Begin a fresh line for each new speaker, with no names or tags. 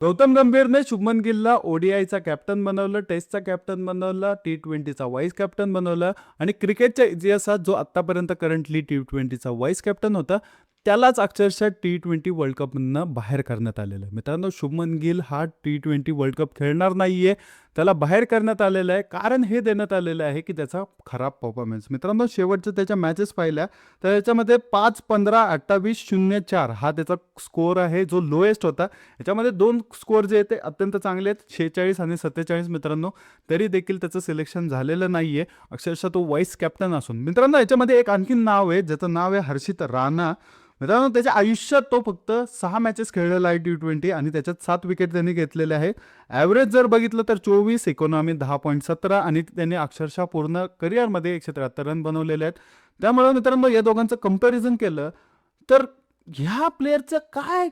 गौतम गंभीरने शुभमन गिलला ओडीआयचा कॅप्टन बनवलं, टेस्टचा कॅप्टन बनवलं, T20चा व्हाईस कॅप्टन बनवलं आणि क्रिकेटच्या इतिहासात जो आत्तापर्यंत करंटली T20चा व्हाईस कॅप्टन होता, त्यालाच अक्षरशः T20 वर्ल्ड कपमधनं बाहेर करण्यात आलेलं आहे. मित्रांनो, शुभमन गिल हा T20 वर्ल्ड कप खेळणार नाहीये. त्याला बाहेर करण्यात आलेलं आहे. कारण हे देण्यात आलेलं आहे की त्याचा खराब परफॉर्मन्स. मित्रांनो, शेवटच्या त्याच्या मॅचेस पाहिल्या तर याच्यामध्ये 5, 15, 28, 0-4 हा त्याचा स्कोअर आहे, जो लोएस्ट होता. याच्यामध्ये 2 स्कोअर जे आहेत ते अत्यंत चांगले आहेत, 46 आणि 47 मित्रांनो. तरी देखील त्याचं सिलेक्शन झालेलं नाहीये, अक्षरशः तो व्हाईस कॅप्टन असून. मित्रांनो, याच्यामध्ये एक आणखीन नाव आहे, ज्याचं नाव आहे हर्षित राणा. मित्रांनो, त्याच्या आयुष्यात तो फक्त 6 मॅचेस खेळलेला आहे T20 आणि त्याच्यात 7 विकेट त्यांनी घेतलेले आहे. ॲव्हरेज जर बघितलं तर 24, इकॉनॉमी 10.17 आणि त्यांनी अक्षरशः पूर्ण करिअरमध्ये 173 रन बनवलेले आहेत. त्यामुळे मित्रांनो, या दोघांचं कंपॅरिझन केलं तर ह्या प्लेअरचं काय